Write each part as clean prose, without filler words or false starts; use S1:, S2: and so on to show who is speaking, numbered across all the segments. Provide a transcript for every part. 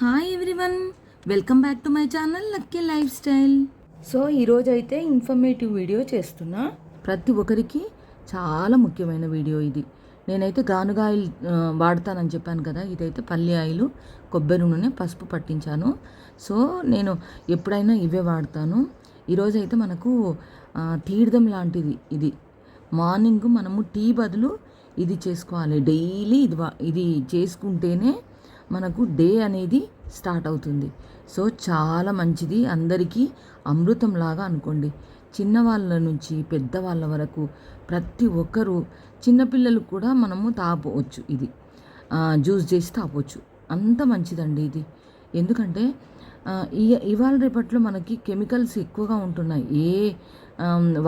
S1: Hi everyone, welcome back to my channel lucky life style. So ఈరోజు అయితే informative video చేస్తున్నా. ప్రతి ఒక్కరికి చాలా ముఖ్యమైన వీడియో ఇది. నేనైతే గానుగ ఆయిల్ వాడతానని చెప్పాను కదా, ఇదైతే పల్లి ఆయిల్, కొబ్బరి నూనె, పసుపు పట్టించాను. సో నేను ఎప్పుడైనా ఇవే వాడతాను. ఈరోజు అయితే మనకు తీర్థం లాంటిది ఇది. మార్నింగ్ మనము టీ బదులు ఇది చేసుకోవాలి. డైలీ ఇది చేసుకుంటేనే మనకు డే అనేది స్టార్ట్ అవుతుంది. సో చాలా మంచిది, అందరికీ అమృతంలాగా అనుకోండి. చిన్నవాళ్ళ నుంచి పెద్దవాళ్ళ వరకు ప్రతి ఒక్కరూ, చిన్నపిల్లలు కూడా మనము తాగవచ్చు. ఇది జ్యూస్ చేసి తాగవచ్చు. అంత మంచిదండి ఇది. ఎందుకంటే ఇవాళ రేపట్లో మనకి కెమికల్స్ ఎక్కువగా ఉంటున్నాయి. ఏ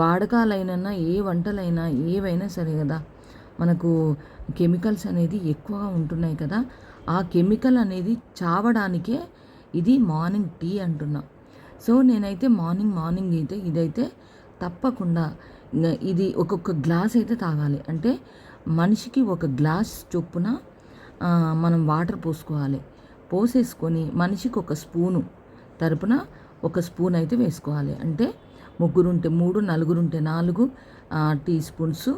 S1: వాడకాలైనా, ఏ వంటలైనా, ఏవైనా సరే కదా, మనకు కెమికల్స్ అనేది ఎక్కువగా ఉంటున్నాయి కదా. ఆ కెమికల్ అనేది చావడానికే ఇది మార్నింగ్ టీ అంటున్నా. సో నేనైతే మార్నింగ్ అయితే ఇదైతే తప్పకుండా ఇది ఒక్కొక్క గ్లాస్ అయితే తాగాలి. అంటే మనిషికి ఒక గ్లాస్ చొప్పున మనం వాటర్ పోసుకోవాలి. పోసేసుకొని మనిషికి ఒక స్పూను తరపున ఒక స్పూన్ అయితే వేసుకోవాలి. అంటే ముగ్గురుంటే 3, నలుగురుంటే 4 టీ స్పూన్స్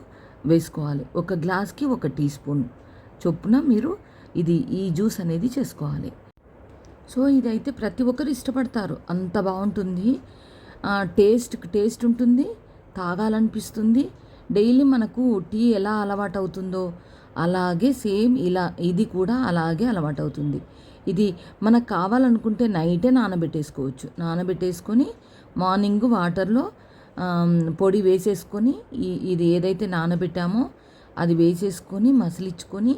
S1: వేసుకోవాలి. ఒక గ్లాస్కి 1 టీ స్పూన్ చొప్పున మీరు ఈ జ్యూస్ అనేది చేసుకోవాలి. సో ఇదైతే ప్రతి ఒక్కరు ఇష్టపడతారు, అంత బాగుంటుంది. టేస్ట్ ఉంటుంది, తాగాలనిపిస్తుంది. డైలీ మనకు టీ ఎలా అలవాటు అవుతుందో అలాగే సేమ్ ఇది కూడా అలాగే అలవాటు అవుతుంది. ఇది మనకు కావాలనుకుంటే నైటే నానబెట్టేసుకొని మార్నింగ్ వాటర్లో పొడి వేసేసుకొని ఇది ఏదైతే నానబెట్టామో అది వేసేసుకొని మసిలించుకొని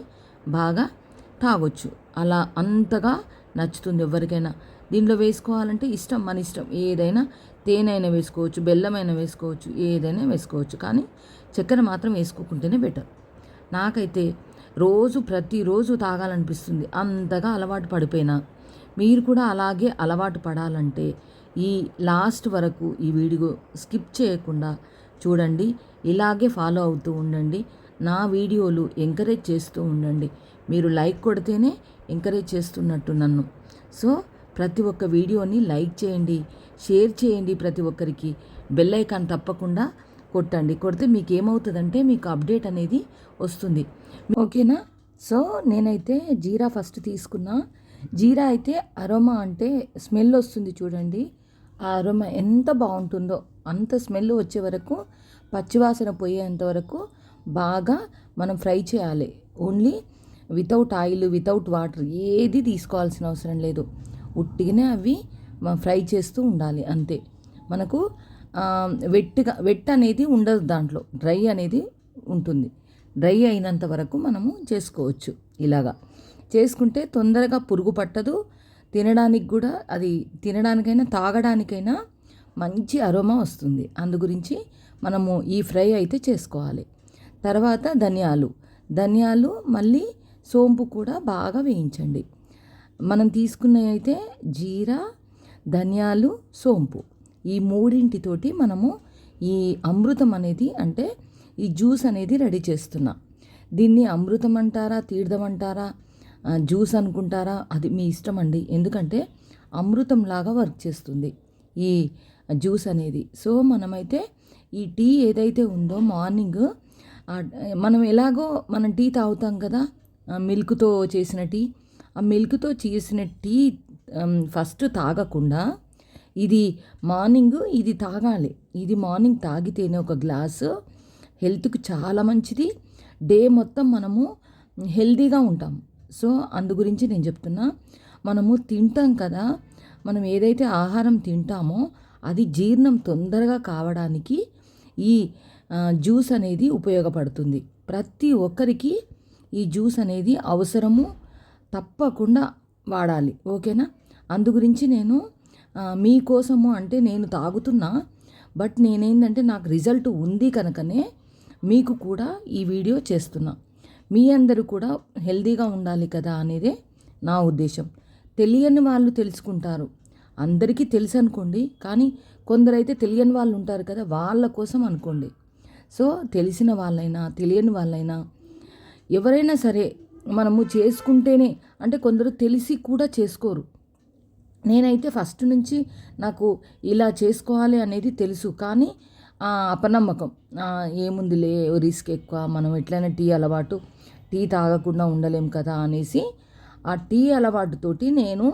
S1: బాగా తాగొచ్చు. అలా అంతగా నచ్చుతుంది ఎవరికైనా. దీంట్లో వేసుకోవాలంటే మన ఇష్టం. ఏదైనా తేనె వేసుకోవచ్చు, బెల్లమైనా వేసుకోవచ్చు, ఏదైనా వేసుకోవచ్చు. కానీ చక్కెర మాత్రం వేసుకోకుంటేనే బెటర్. నాకైతే ప్రతిరోజు తాగాలనిపిస్తుంది, అంతగా అలవాటు పడిపోయినా. మీరు కూడా అలాగే అలవాటు పడాలంటే ఈ లాస్ట్ వరకు ఈ వీడియో స్కిప్ చేయకుండా చూడండి. ఇలాగే ఫాలో అవుతూ ఉండండి. నా వీడియోలు ఎంకరేజ్ చేస్తూ ఉండండి. మీరు లైక్ కొడితేనే ఎంకరేజ్ చేస్తున్నట్టు నన్ను. సో ప్రతి ఒక్క వీడియోని లైక్ చేయండి, షేర్ చేయండి. ప్రతి ఒక్కరికి బెల్ ఐకాన్ తప్పకుండా కొడితే మీకు ఏమవుతుందంటే మీకు అప్డేట్ అనేది వస్తుంది. ఓకేనా? సో నేనైతే జీరా ఫస్ట్ తీసుకున్నా. జీరా అయితే అరోమా అంటే స్మెల్ వస్తుంది చూడండి. ఆ అరోమా ఎంత బాగుంటుందో అంత స్మెల్ వచ్చే వరకు, పచ్చివాసన పోయేంత వరకు బాగా మనం ఫ్రై చేయాలి. Only without oil, without water ఏది తీసుకోవాల్సిన అవసరం లేదు. ఉట్టిగానే అవి ఫ్రై చేస్తూ ఉండాలి అంతే. మనకు వెట్ అనేది ఉండదు దాంట్లో, డ్రై అనేది ఉంటుంది. డ్రై అయినంత వరకు మనము చేసుకోవచ్చు. ఇలాగా చేసుకుంటే తొందరగా పురుగు పట్టదు. తినడానికి కూడా, అది తినడానికైనా తాగడానికైనా మంచి అరోమా వస్తుంది. అందు గురించి మనము ఈ ఫ్రై అయితే చేసుకోవాలి. తర్వాత ధనియాలు మళ్ళీ సోంపు కూడా బాగా వేయించండి. మనం తీసుకున్నవి అయితే జీరా, ధనియాలు, సోంపు, ఈ మూడింటితోటి మనము ఈ అమృతం అనేది, అంటే ఈ జ్యూస్ అనేది రెడీ చేస్తున్నా. దీన్ని అమృతం అంటారా, తీర్థం అంటారా, జ్యూస్ అనుకుంటారా, అది మీ ఇష్టం అండి. ఎందుకంటే అమృతంలాగా వర్క్ చేస్తుంది ఈ జ్యూస్ అనేది. సో మనమైతే ఈ టీ ఏదైతే ఉందో మార్నింగ్ మనం ఎలాగో మనం టీ తాగుతాం కదా, మిల్క్తో చేసిన టీ. ఆ మిల్క్తో చేసిన టీ ఫస్ట్ తాగకుండా ఇది మార్నింగ్ ఇది తాగాలి. ఇది మార్నింగ్ తాగితేనే ఒక గ్లాసు హెల్త్కి చాలా మంచిది. డే మొత్తం మనము హెల్తీగా ఉంటాం. సో అందు గురించి నేను చెప్తున్నా. మనము తింటాం కదా, మనం ఏదైతే ఆహారం తింటామో అది జీర్ణం తొందరగా కావడానికి ఈ జ్యూస్ అనేది ఉపయోగపడుతుంది. ప్రతి ఒక్కరికి ఈ జ్యూస్ అనేది అవసరము, తప్పకుండా వాడాలి. ఓకేనా? అందు గురించి నేను మీకోసము, అంటే నేను తాగుతున్నా, బట్ నేనేంటంటే నాకు రిజల్ట్ ఉంది కనుకనే మీకు కూడా ఈ వీడియో చేస్తున్నా. మీ అందరూ కూడా హెల్తీగా ఉండాలి కదా అనేదే నా ఉద్దేశం. తెలియని వాళ్ళు తెలుసుకుంటారు, అందరికీ తెలుసు అనుకోండి. కానీ కొందరైతే తెలియని వాళ్ళు ఉంటారు కదా, వాళ్ళ కోసం అనుకోండి. సో తెలిసిన వాళ్ళైనా తెలియని వాళ్ళైనా ఎవరైనా సరే మనము చేసుకుంటేనే, అంటే కొందరు తెలిసి కూడా చేసుకోరు. నేనైతే ఫస్ట్ నుంచి నాకు ఇలా చేసుకోవాలి అనేది తెలుసు, కానీ అపనమ్మకం, ఏముందిలే రిస్క్ ఎక్కువ, మనం ఎట్లయినా టీ తాగకుండా ఉండలేం కదా అనేసి ఆ టీ అలవాటుతోటి నేను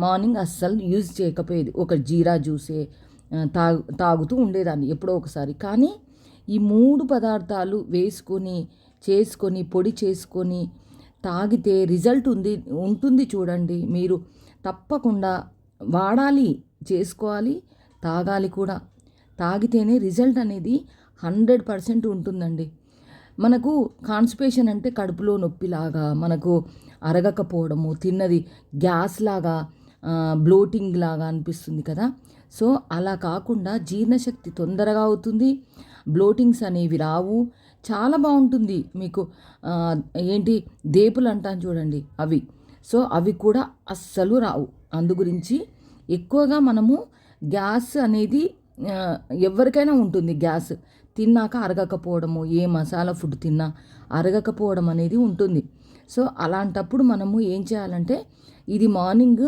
S1: మార్నింగ్ అస్సలు యూజ్ చేయకపోయేది. ఒక జీరా జ్యూసే తాగుతూ ఉండేదాన్ని ఎప్పుడో ఒకసారి. కానీ ఈ 3 పదార్థాలు చేసుకొని పొడి చేసుకొని తాగితే రిజల్ట్ ఉంటుంది చూడండి. మీరు తప్పకుండా వాడాలి, చేసుకోవాలి, తాగాలి కూడా. తాగితేనే రిజల్ట్ అనేది 100% ఉంటుందండి. మనకు కాన్స్టిపేషన్ అంటే కడుపులో నొప్పిలాగా, మనకు అరగకపోవడము, తిన్నది గ్యాస్ లాగా, బ్లోటింగ్ లాగా అనిపిస్తుంది కదా. సో అలా కాకుండా జీర్ణశక్తి తొందరగా అవుతుంది, బ్లోటింగ్స్ అనేవి రావు, చాలా బాగుంటుంది మీకు. దేపులు అంటాను చూడండి అవి. సో అవి కూడా అస్సలు రావు. అందు గురించి ఎక్కువగా మనము గ్యాస్ అనేది ఎవరికైనా ఉంటుంది. గ్యాస్ తిన్నాక అరగకపోవడము, ఏ మసాలా ఫుడ్ తిన్నా అరగకపోవడం అనేది ఉంటుంది. సో అలాంటప్పుడు మనము ఏం చేయాలంటే, ఇది మార్నింగ్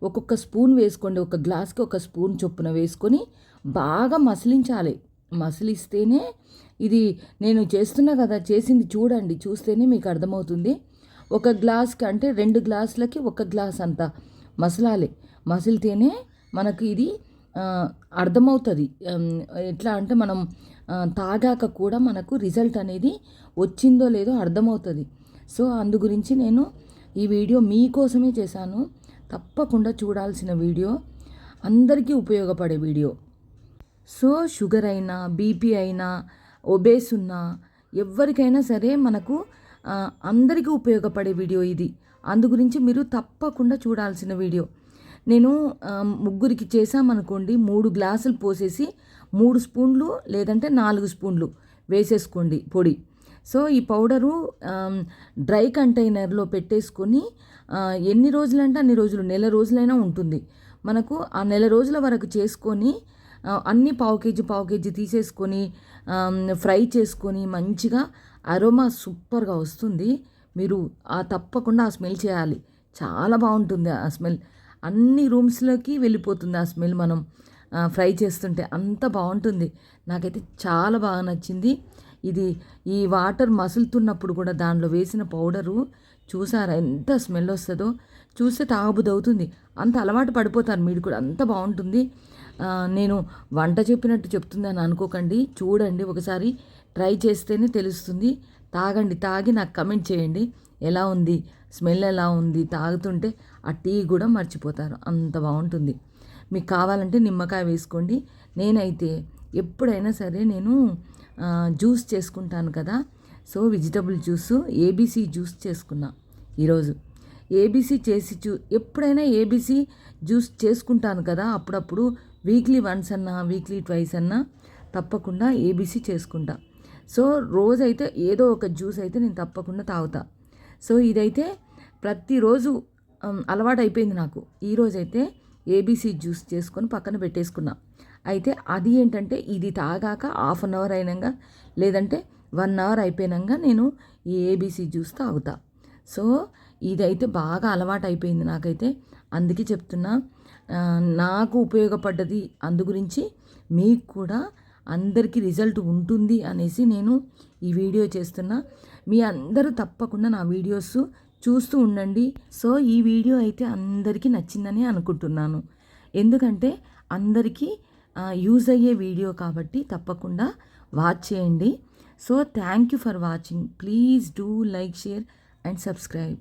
S1: ఒక్కొక్క స్పూన్ వేసుకోండి, ఒక గ్లాస్కి ఒక స్పూన్ చొప్పున వేసుకొని బాగా మసిలించాలి. మసిలిస్తేనే ఇది నేను చేస్తున్నా కదా, చేసింది చూడండి, చూస్తేనే మీకు అర్థమవుతుంది. ఒక గ్లాస్కి అంటే 2 గ్లాసులకి 1 గ్లాస్ అంత మసలాలి. మసిలితేనే మనకు ఇది అర్థమవుతుంది. ఎట్లా అంటే మనం తాగాక కూడా మనకు రిజల్ట్ అనేది వచ్చిందో లేదో అర్థమవుతుంది. సో అందు గురించి నేను ఈ వీడియో మీకోసమే చేశాను. తప్పకుండా చూడాల్సిన వీడియో, అందరికీ ఉపయోగపడే వీడియో. సో షుగర్ అయినా, బీపీ అయినా, ఒబేస్ ఉన్నా, ఎవరికైనా సరే మనకు అందరికీ ఉపయోగపడే వీడియో ఇది. అందు గురించి మీరు తప్పకుండా చూడాల్సిన వీడియో. నేను 3 చేసామనుకోండి, 3 గ్లాసులు పోసేసి 3 స్పూన్లు లేదంటే 4 స్పూన్లు వేసేసుకోండి పొడి. సో ఈ పౌడరు డ్రై కంటైనర్లో పెట్టేసుకొని ఎన్ని రోజులంటే అన్ని రోజులు, నెల రోజులైనా ఉంటుంది. మనకు ఆ నెల రోజుల వరకు చేసుకొని అన్నీ పావు కేజీ తీసేసుకొని ఫ్రై చేసుకొని మంచిగా అరోమా సూపర్గా వస్తుంది. మీరు తప్పకుండా ఆ స్మెల్ చేయాలి. చాలా బాగుంటుంది ఆ స్మెల్. అన్ని రూమ్స్లోకి వెళ్ళిపోతుంది ఆ స్మెల్ మనం ఫ్రై చేస్తుంటే. అంత బాగుంటుంది. నాకైతే చాలా బాగా నచ్చింది. ఈ వాటర్ మసులుతున్నప్పుడు కూడా దానిలో వేసిన పౌడరు చూసారా ఎంత స్మెల్ వస్తుందో, చూస్తే తాగబుద్ధి అవుతుంది. అంత అలవాటు పడిపోతారు మీరు కూడా. అంత బాగుంటుంది. నేను వంట చెప్పినట్టు చెప్తుందని అనుకోకండి. చూడండి, ఒకసారి ట్రై చేస్తేనే తెలుస్తుంది. తాగి నాకు కమెంట్ చేయండి ఎలా ఉంది, స్మెల్ ఎలా ఉంది. తాగుతుంటే ఆ టీ కూడా మర్చిపోతారు, అంత బాగుంటుంది. మీకు కావాలంటే నిమ్మకాయ వేసుకోండి. నేనైతే ఎప్పుడైనా సరే నేను జ్యూస్ చేసుకుంటాను కదా. So vegetable juice ABC juice చేసుకున్నా ఈరోజు. ఏబీసీ ఎప్పుడైనా ఏబీసీ జ్యూస్ చేసుకుంటాను కదా అప్పుడప్పుడు. వీక్లీ వన్స్ అన్నా, వీక్లీ ట్వైస్ అన్నా తప్పకుండా ఏబీసీ చేసుకుంటా. సో రోజైతే ఏదో ఒక జ్యూస్ అయితే నేను తప్పకుండా తాగుతా. సో ఇదైతే ప్రతిరోజు అలవాటు అయిపోయింది నాకు. ఈరోజైతే ఏబీసీ జ్యూస్ చేసుకొని పక్కన పెట్టేసుకున్నా. అయితే అది ఏంటంటే, ఇది తాగాక 1/2 అవర్ అయినాక లేదంటే 1 అవర్ అయిపోయినాక నేను ఈ ఏబీసీ జ్యూస్ తాగుతా. సో ఇదైతే బాగా అలవాటు అయిపోయింది నాకైతే. అందుకే చెప్తున్నా, నాకు ఉపయోగపడ్డది. అందు గురించి మీకు కూడా అందరికీ రిజల్ట్ ఉంటుంది అనేసి నేను ఈ వీడియో చేస్తున్నా. మీ అందరూ తప్పకుండా నా వీడియోస్ చూస్తూ ఉండండి. సో ఈ వీడియో అయితే అందరికీ నచ్చిందని అనుకుంటున్నాను. ఎందుకంటే అందరికీ యూజ్ అయ్యే వీడియో కాబట్టి తప్పకుండా వాచ్ చేయండి. So thank you for watching. Please do like, share and subscribe.